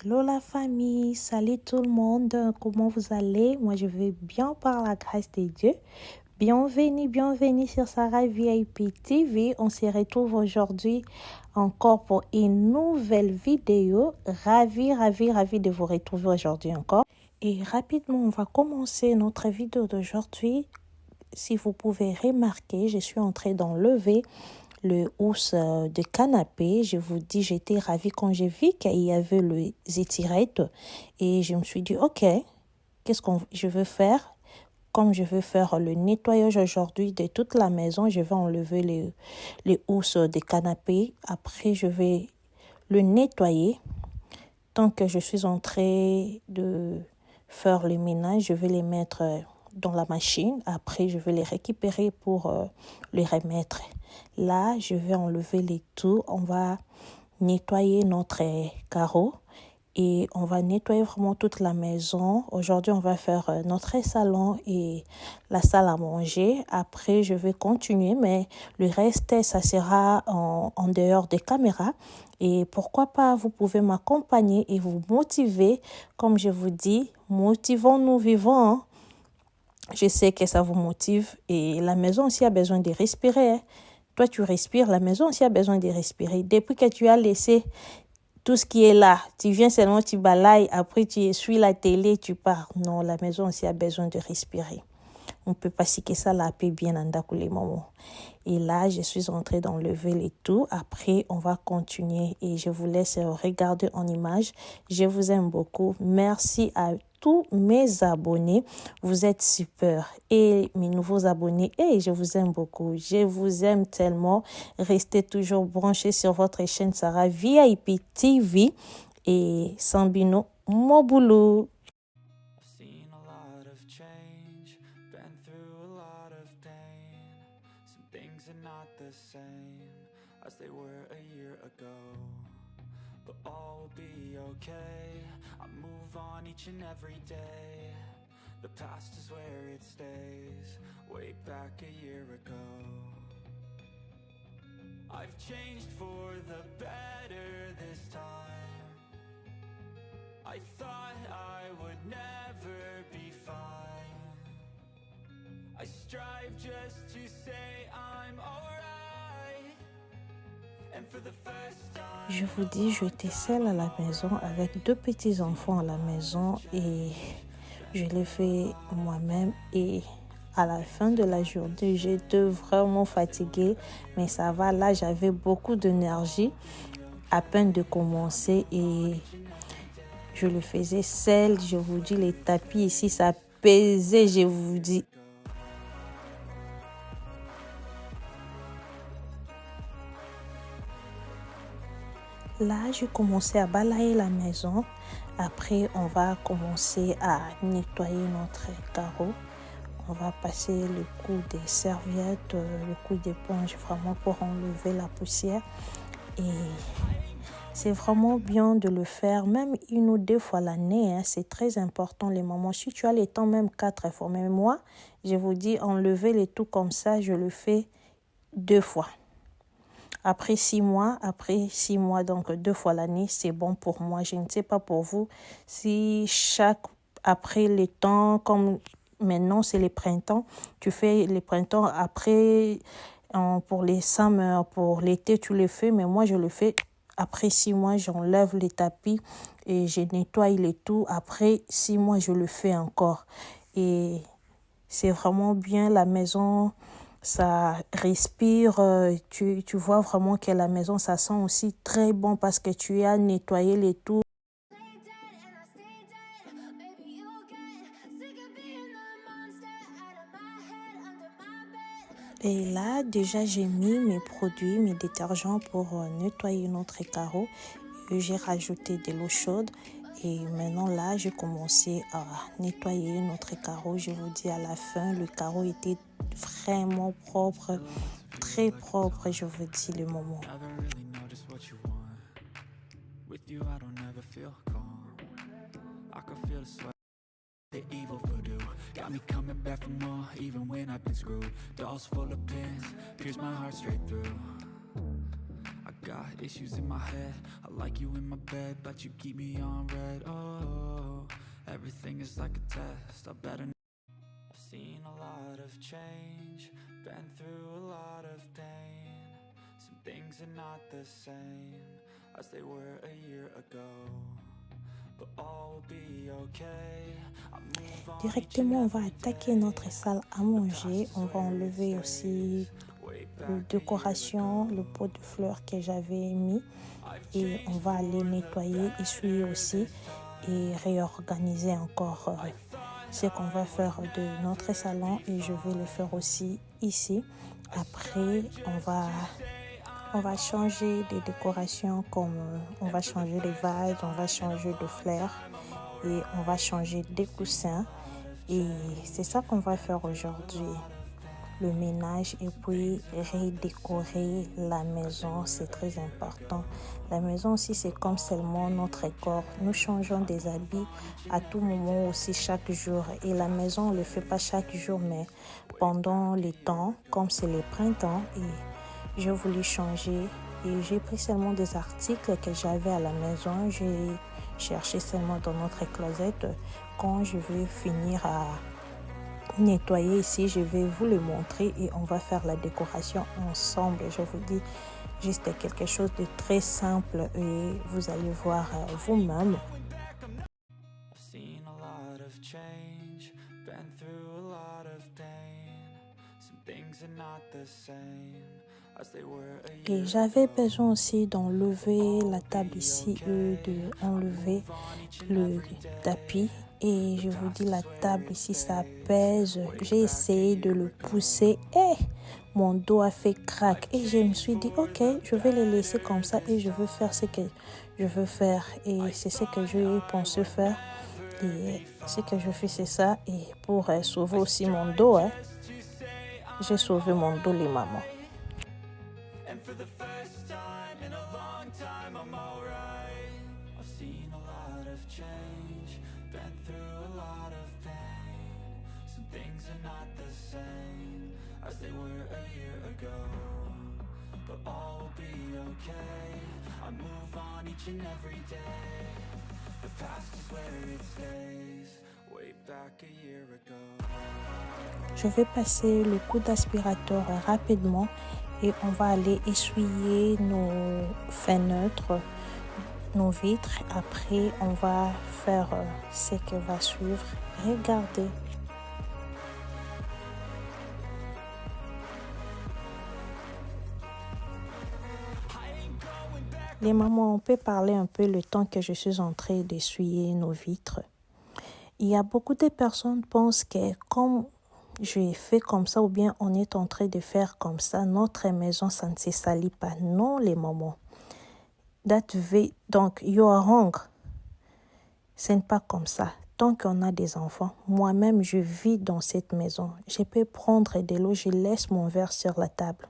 Hello la famille, salut tout le monde, comment vous allez? Moi je vais bien par la grâce de Dieu. Bienvenue sur Sarah VIP TV. On se retrouve aujourd'hui encore pour une nouvelle vidéo. Ravi de vous retrouver aujourd'hui encore. Et rapidement, on va commencer notre vidéo d'aujourd'hui. Si vous pouvez remarquer, je suis en train d'enlever le housse de canapé. Je vous dis, j'étais ravie quand j'ai vu qu'il y avait les étirettes et je me suis dit, ok, qu'est-ce que je veux faire? Comme je veux faire le nettoyage aujourd'hui de toute la maison, je vais enlever les housses de canapé. Après, je vais le nettoyer. Tant que je suis en train de faire le ménage, je vais les mettre dans la machine. Après, je vais les récupérer pour les remettre. Là, je vais enlever les tout. On va nettoyer notre carreau et on va nettoyer vraiment toute la maison. Aujourd'hui, on va faire notre salon et la salle à manger. Après, je vais continuer, mais le reste, ça sera en dehors des caméras. Et pourquoi pas, vous pouvez m'accompagner et vous motiver. Comme je vous dis, motivons-nous, vivons. Hein. Je sais que ça vous motive et la maison aussi a besoin de respirer. Hein. Toi, tu respires, la maison aussi a besoin de respirer. Depuis que tu as laissé tout ce qui est là, tu viens seulement, tu balayes, après tu essuies la télé, tu pars. Non, la maison aussi a besoin de respirer. On ne peut pas si que ça la paix bien en d'accord les moments. Et là, je suis en train d'enlever les tout. Après, on va continuer et je vous laisse regarder en image. Je vous aime beaucoup. Merci à tous mes abonnés. Vous êtes super. Et mes nouveaux abonnés, je vous aime beaucoup. Je vous aime tellement. Restez toujours branchés sur votre chaîne Sarah VIP TV et Sambino Moboulou. The same as they were a year ago, but all will be okay. I move on each and every day. The past is where it stays, way back a year ago. I've changed for the better this time. I thought I would never be fine. I strive just to say I'm alright. Je vous dis, j'étais seule à la maison avec 2 petits-enfants à la maison et je l'ai fait moi-même et à la fin de la journée, j'étais vraiment fatiguée, mais ça va, là j'avais beaucoup d'énergie à peine de commencer et je le faisais seule. Je vous dis, les tapis ici, ça pesait, je vous dis. Là, j'ai commencé à balayer la maison. Après, on va commencer à nettoyer notre carreau. On va passer le coup des serviettes, le coup d'éponge vraiment pour enlever la poussière. Et c'est vraiment bien de le faire, même 1 ou 2 fois l'année. Hein. C'est très important les moments. Si tu as le temps, même 4 fois. Mais moi, je vous dis, enlever les tout comme ça, je le fais 2 fois. Après 6 mois, donc 2 fois l'année, c'est bon pour moi. Je ne sais pas pour vous. Si après le temps, comme maintenant c'est le printemps, tu fais le printemps après, pour les summers, pour l'été, tu le fais. Mais moi, je le fais après 6 mois, j'enlève les tapis et je nettoie les tout. Après 6 mois, je le fais encore. Et c'est vraiment bien la maison. Ça respire, tu vois vraiment que la maison, ça sent aussi très bon parce que tu as nettoyé les tout. Et là, déjà, j'ai mis mes produits, mes détergents pour nettoyer notre carreau. J'ai rajouté de l'eau chaude. Et maintenant, là, j'ai commencé à nettoyer notre carreau. Je vous dis, à la fin, le carreau était vraiment propre, très propre, je vous dis le moment. The evil voodoo got me coming back for more, even when I've been screwed. Dolls full of pins, pierce my heart straight through. I got issues in my head. I like you in my bed, but you keep me on red. Oh, everything is like a test. I better. I've seen a lot of change, been through a lot of pain. Some things are not the same as they were a year ago, but all will be okay. I move on. Directement, on va attaquer notre salle à manger. On va enlever aussi la décoration, le pot de fleurs que j'avais mis. Et on va aller nettoyer, essuyer aussi et réorganiser encore ce qu'on va faire de notre salon. Et je vais le faire aussi ici. Après, on va changer des décorations comme on va changer les vases, on va changer de fleurs et on va changer des coussins. Et c'est ça qu'on va faire aujourd'hui. Le ménage et puis redécorer la maison, c'est très important. La maison aussi, c'est comme seulement notre corps. Nous changeons des habits à tout moment aussi, chaque jour. Et la maison, on ne le fait pas chaque jour, mais pendant les temps, comme c'est le printemps, et j'ai voulu changer. Et j'ai pris seulement des articles que j'avais à la maison. J'ai cherché seulement dans notre closette. Quand je vais finir à nettoyer ici, je vais vous le montrer et on va faire la décoration ensemble. Je vous dis juste quelque chose de très simple et vous allez voir vous-même. Et j'avais besoin aussi d'enlever la table ici et d'enlever le tapis. Et je vous dis, la table ici, ça pèse. J'ai essayé de le pousser et mon dos a fait crack. Et je me suis dit, ok, je vais le laisser comme ça et je veux faire ce que je veux faire. Et c'est ce que je pense faire. Et ce que je fais, c'est ça. Et pour sauver aussi mon dos, j'ai sauvé mon dos, les mamans. As they were a year ago, but all will be okay. I move on each and every day. The past is where it stays, way back a year ago. Je vais passer le coup d'aspirateur rapidement et on va aller essuyer nos fenêtres, nos vitres. Après, on va faire ce qui va suivre. Regardez. Les mamans, on peut parler un peu le temps que je suis en train d'essuyer nos vitres. Il y a beaucoup de personnes qui pensent que comme je fais comme ça ou bien on est en train de faire comme ça, notre maison, ça ne se salit pas. Non, les mamans. Donc, you are wrong. Ce n'est pas comme ça. Tant qu'on a des enfants, moi-même, je vis dans cette maison. Je peux prendre de l'eau, je laisse mon verre sur la table.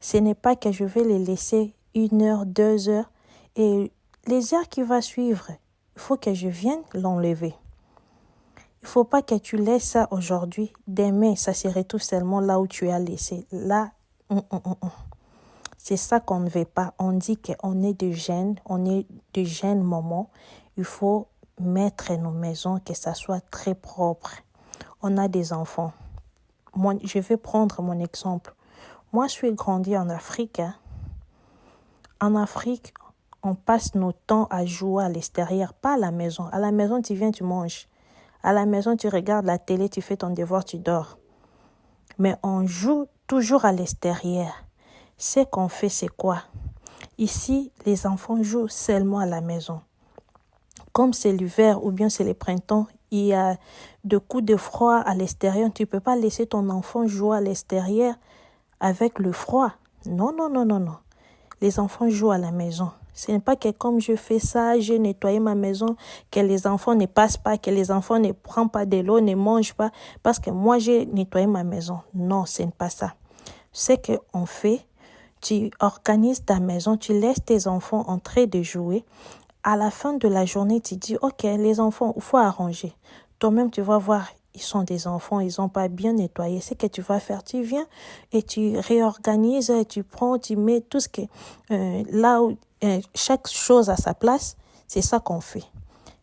Ce n'est pas que je vais les laisser 1 heure, 2 heures. Et les heures qui vont suivre, il faut que je vienne l'enlever. Il ne faut pas que tu laisses ça aujourd'hui. Demain, ça se retrouve seulement là où tu as laissé. Là, c'est ça qu'on ne veut pas. On dit qu'on est de jeunes mamans. Il faut mettre nos maisons, que ça soit très propre. On a des enfants. Moi, je vais prendre mon exemple. Moi, je suis grandie en Afrique. En Afrique, on passe nos temps à jouer à l'extérieur, pas à la maison. À la maison, tu viens, tu manges. À la maison, tu regardes la télé, tu fais ton devoir, tu dors. Mais on joue toujours à l'extérieur. Ce qu'on fait, c'est quoi? Ici, les enfants jouent seulement à la maison. Comme c'est l'hiver ou bien c'est le printemps, il y a des coups de froid à l'extérieur. Tu ne peux pas laisser ton enfant jouer à l'extérieur avec le froid. Non. Les enfants jouent à la maison. Ce n'est pas que comme je fais ça, j'ai nettoyé ma maison, que les enfants ne passent pas, que les enfants ne prennent pas de l'eau, ne mangent pas, parce que moi j'ai nettoyé ma maison. Non, ce n'est pas ça. Ce qu'on fait, tu organises ta maison, tu laisses tes enfants en train de jouer. À la fin de la journée, tu dis, ok, les enfants, il faut arranger. Toi-même, tu vas voir, ils sont des enfants, ils n'ont pas bien nettoyé. Ce que tu vas faire, tu viens et tu réorganises, et tu prends, tu mets tout ce que... là où chaque chose à sa place, c'est ça qu'on fait.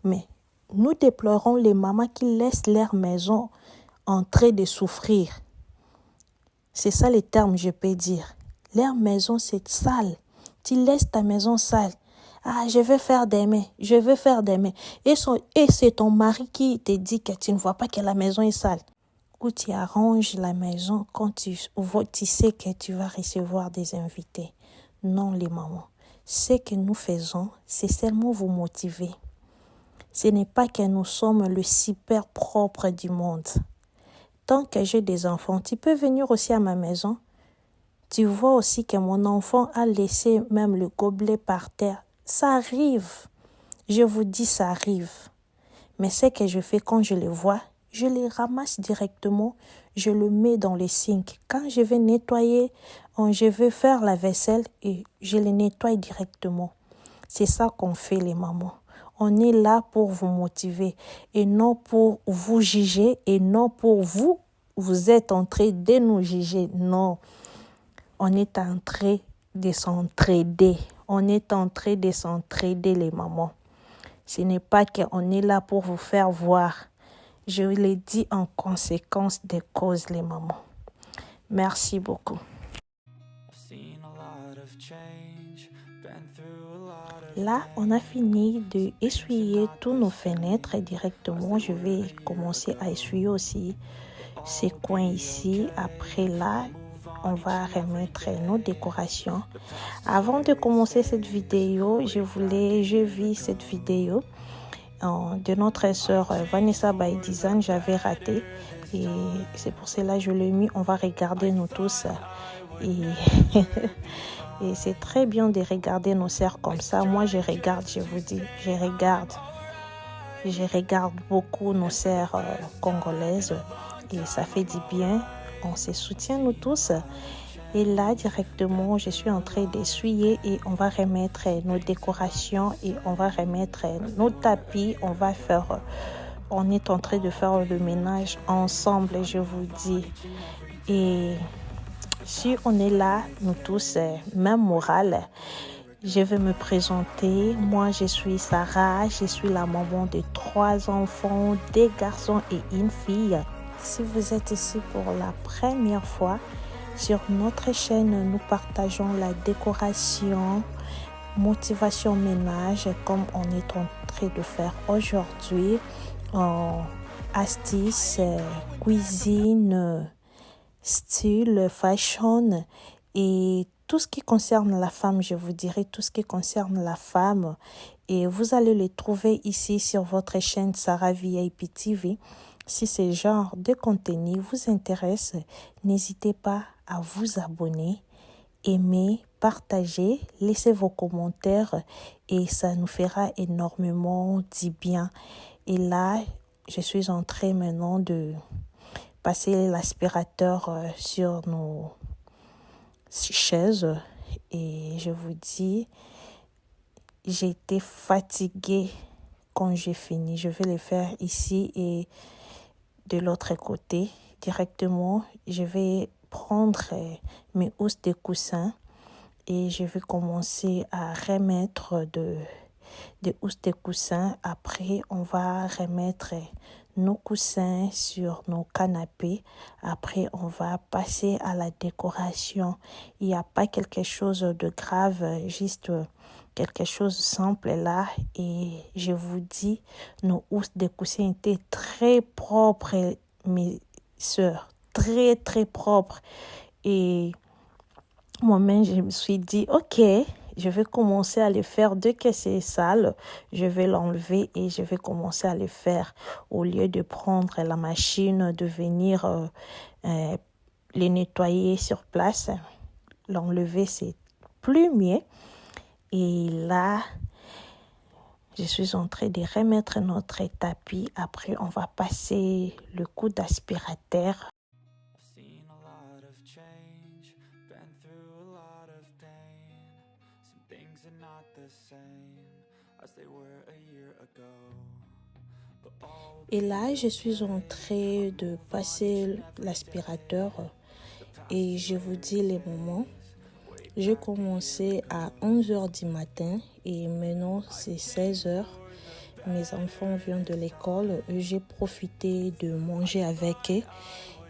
Mais nous déplorons les mamans qui laissent leur maison en train de souffrir. C'est ça les termes, je peux dire. Leur maison, c'est sale. Tu laisses ta maison sale. Ah, je veux faire des mains, je veux faire des mains. Et c'est ton mari qui te dit que tu ne vois pas que la maison est sale. Ou tu arranges la maison quand tu sais que tu vas recevoir des invités. Non, les mamans. Ce que nous faisons, c'est seulement vous motiver. Ce n'est pas que nous sommes le super propre du monde. Tant que j'ai des enfants, tu peux venir aussi à ma maison. Tu vois aussi que mon enfant a laissé même le gobelet par terre. Ça arrive. Je vous dis, ça arrive. Mais ce que je fais quand je les vois, je les ramasse directement, je le mets dans les sinks. Quand je vais nettoyer, je vais faire la vaisselle et je les nettoie directement. C'est ça qu'on fait les mamans. On est là pour vous motiver et non pour vous juger et non pour vous êtes en train de nous juger. Non, on est en train de s'entraider. On est en train de s'entraider les mamans. Ce n'est pas qu'on est là pour vous faire voir. Je l'ai dit en conséquence des causes, les mamans. Merci beaucoup. Là, on a fini d'essuyer tous nos fenêtres et directement, je vais commencer à essuyer aussi ces coins ici. Après là, on va remettre nos décorations. Avant de commencer cette vidéo, je vis cette vidéo de notre sœur Vanessa by Design. J'avais raté et c'est pour cela que je l'ai mis. On va regarder nous tous et, et c'est très bien de regarder nos sœurs comme ça. Moi je regarde, je vous dis, je regarde beaucoup nos sœurs congolaises et ça fait du bien. On se soutient nous tous. Et là, directement, je suis en train d'essuyer et on va remettre nos décorations et on va remettre nos tapis. On est en train de faire le ménage ensemble, je vous dis. Et si on est là, nous tous, même morale, je vais me présenter. Moi, je suis Sarah. Je suis la maman de 3 enfants, 2 garçons et une fille. Si vous êtes ici pour la première fois, sur notre chaîne, nous partageons la décoration, motivation ménage, comme on est en train de faire aujourd'hui, astuces, cuisine, style, fashion et tout ce qui concerne la femme, je vous dirai tout ce qui concerne la femme. Et vous allez les trouver ici sur votre chaîne Sarah VIP TV. Si ce genre de contenu vous intéresse, n'hésitez pas à vous abonner, aimer, partager, laisser vos commentaires et ça nous fera énormément du bien. Et là, je suis en train maintenant de passer l'aspirateur sur nos chaises et je vous dis, j'ai été fatiguée quand j'ai fini. Je vais le faire ici et de l'autre côté. Directement, je vais prendre mes housses de coussins et je vais commencer à remettre des housses de coussins. Après, on va remettre nos coussins sur nos canapés. Après, on va passer à la décoration. Il n'y a pas quelque chose de grave, juste quelque chose de simple là. Et je vous dis, nos housses de coussins étaient très propres, mes sœurs. Très, très propres. Et moi-même, je me suis dit, ok, je vais commencer à le faire. Dès que c'est sale, je vais l'enlever et je vais commencer à le faire. Au lieu de prendre la machine, de venir les nettoyer sur place, l'enlever, c'est plus mieux. Et là, je suis en train de remettre notre tapis. Après, on va passer le coup d'aspirateur. Et là, je suis en train de passer l'aspirateur et je vous dis les moments. J'ai commencé à 11h du matin et maintenant c'est 16h. Mes enfants viennent de l'école. J'ai profité de manger avec eux.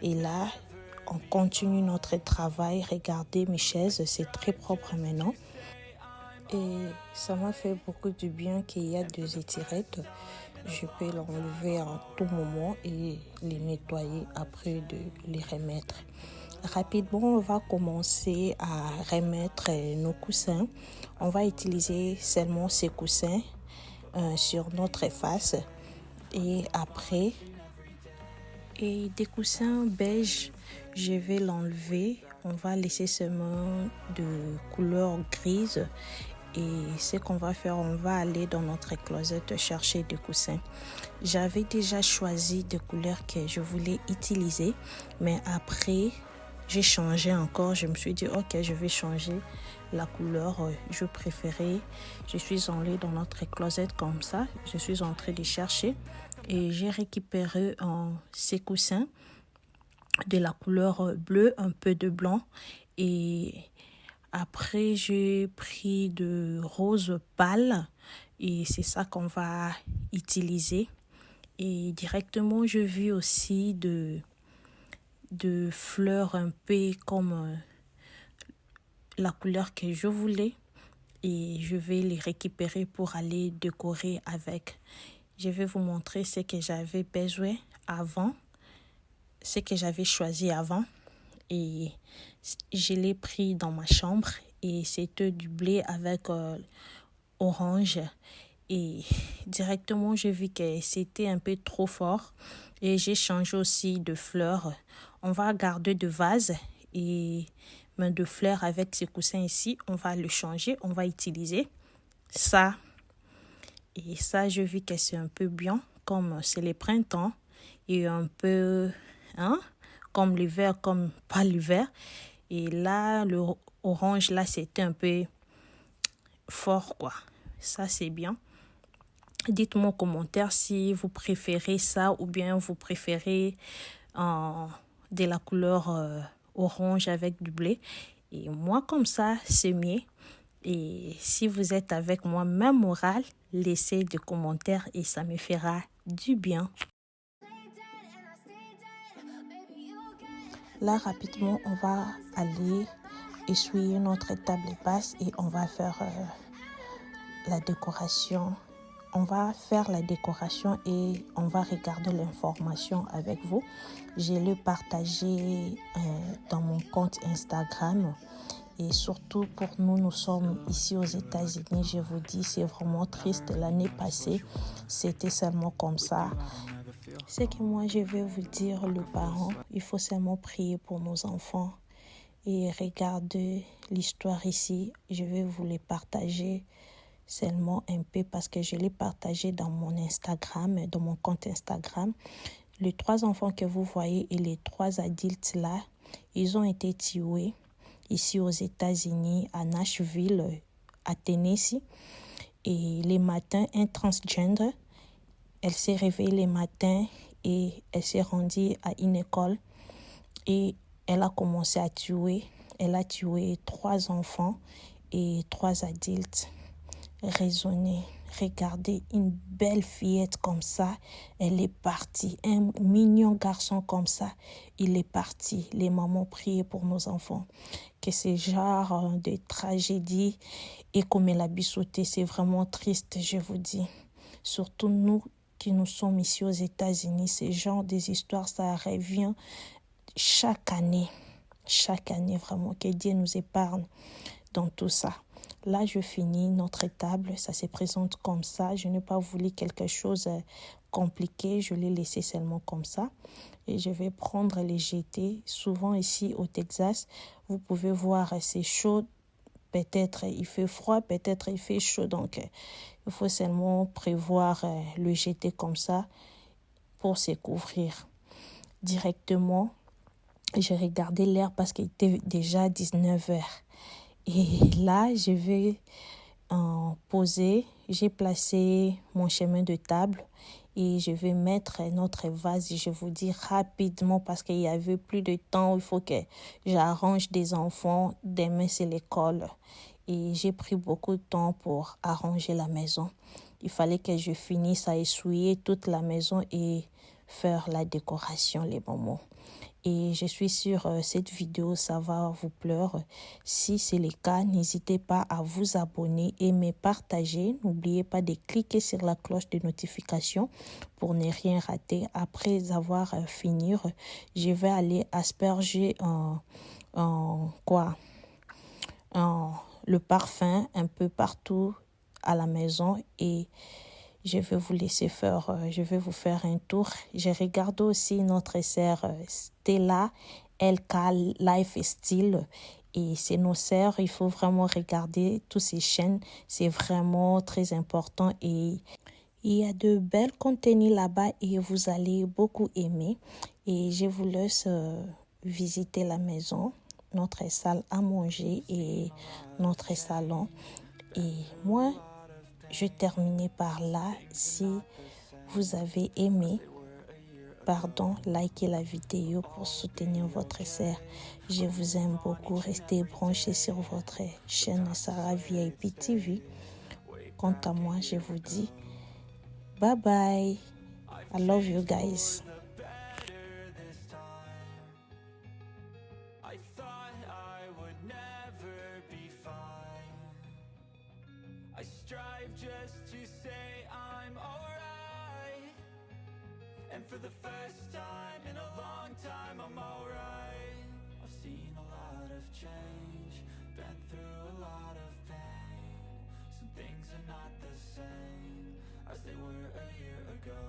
Et là, on continue notre travail. Regardez mes chaises, c'est très propre maintenant. Et ça m'a fait beaucoup du bien qu'il y a 2 étirettes. Je peux l'enlever à tout moment et les nettoyer après de les remettre. Rapidement, on va commencer à remettre nos coussins. On va utiliser seulement ces coussins sur notre face. Et après, des coussins beige, je vais l'enlever. On va laisser seulement de couleur grise. Et ce qu'on va faire, on va aller dans notre closet chercher des coussins. J'avais déjà choisi des couleurs que je voulais utiliser, mais après, j'ai changé encore. Je me suis dit, ok, je vais changer la couleur. Je préférais. Je suis allée dans notre closet comme ça. Je suis en train de chercher et j'ai récupéré ces coussins de la couleur bleue, un peu de blanc et après, j'ai pris de rose pâle et c'est ça qu'on va utiliser. Et directement, je vis aussi de fleurs un peu comme la couleur que je voulais. Et je vais les récupérer pour aller décorer avec. Je vais vous montrer ce que j'avais besoin avant, ce que j'avais choisi avant. Et je l'ai pris dans ma chambre et c'était du blé avec orange et directement j'ai vu que c'était un peu trop fort et j'ai changé aussi de fleurs. On va garder de vase et mais de fleurs avec ces coussins ici, on va le changer, on va utiliser ça. Et ça, je vis que c'est un peu bien comme c'est le printemps et un peu comme l'hiver, comme pas l'hiver. Et là, le orange, là, c'était un peu fort, quoi. Ça, c'est bien. Dites-moi en commentaire si vous préférez ça ou bien vous préférez de la couleur orange avec du blé. Et moi, comme ça, c'est mieux. Et si vous êtes avec moi, même moral, laissez des commentaires et ça me fera du bien. Là, rapidement, on va aller essuyer notre table basse et on va faire la décoration. On va faire la décoration et on va regarder l'information avec vous. Je l'ai partagé dans mon compte Instagram. Et surtout pour nous, nous sommes ici aux États-Unis. Je vous dis, c'est vraiment triste. L'année passée, c'était seulement comme ça. C'est que moi, je vais vous dire, le parent, il faut seulement prier pour nos enfants. Et regardez l'histoire ici. Je vais vous les partager seulement un peu parce que je l'ai partagé dans mon Instagram, dans mon compte Instagram. Les 3 enfants que vous voyez et les 3 adultes là, ils ont été tués ici aux États-Unis, à Nashville, à Tennessee. Et les matins, un transgender, elle s'est réveillée les matins et elle s'est rendue à une école et elle a commencé à tuer. Elle a tué 3 enfants et 3 adultes. Raisonnez, regardez une belle fillette comme ça, elle est partie. Un mignon garçon comme ça, il est parti. Les mamans priaient pour nos enfants. Que ce genre de tragédie et comme elle a sauté, c'est vraiment triste, je vous dis. Surtout nous qui nous sommes ici aux États-Unis, ce genre des histoires, ça revient chaque année. Chaque année, vraiment, que Dieu nous épargne dans tout ça. Là, je finis notre table. Ça se présente comme ça. Je n'ai pas voulu quelque chose compliqué. Je l'ai laissé seulement comme ça. Et je vais prendre les jetés. Souvent ici au Texas, vous pouvez voir, c'est chaud. Peut-être il fait froid, peut-être il fait chaud. Donc, il faut seulement prévoir le jeter comme ça pour se couvrir. Directement, j'ai regardé l'heure parce qu'il était déjà 19h. Et là, je vais poser. J'ai placé mon chemin de table et je vais mettre notre vase. Je vous dis rapidement parce qu'il y avait plus de temps. Il faut que j'arrange des enfants. Demain, c'est l'école. Et j'ai pris beaucoup de temps pour arranger la maison. Il fallait que je finisse à essuyer toute la maison et faire la décoration, les moments. Et je suis sûre cette vidéo, ça va vous plaire. Si c'est le cas, n'hésitez pas à vous abonner et me partager. N'oubliez pas de cliquer sur la cloche de notification pour ne rien rater. Après avoir fini, je vais aller asperger le parfum un peu partout à la maison et je vais vous laisser faire, je vais vous faire un tour. J'ai regardé aussi notre sœur Stella LK Lifestyle et c'est nos sœurs. Il faut vraiment regarder toutes ces chaînes. C'est vraiment très important et il y a de belles contenus là-bas et vous allez beaucoup aimer. Et je vous laisse visiter la maison, notre salle à manger et notre salon. Et moi, je terminais par là. Si vous avez aimé, likez la vidéo pour soutenir votre sœur. Je vous aime beaucoup. Restez branchés sur votre chaîne Sarah VIP TV. Quant à moi, je vous dis bye bye. I love you guys. I thought I would never be fine. I strive just to say I'm alright. And for the first time in a long time I'm alright. I've seen a lot of change, been through a lot of pain. Some things are not the same as they were a year ago,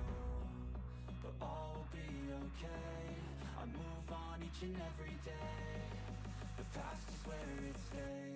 but all will be okay. I move on each and every day. The past is where it stays.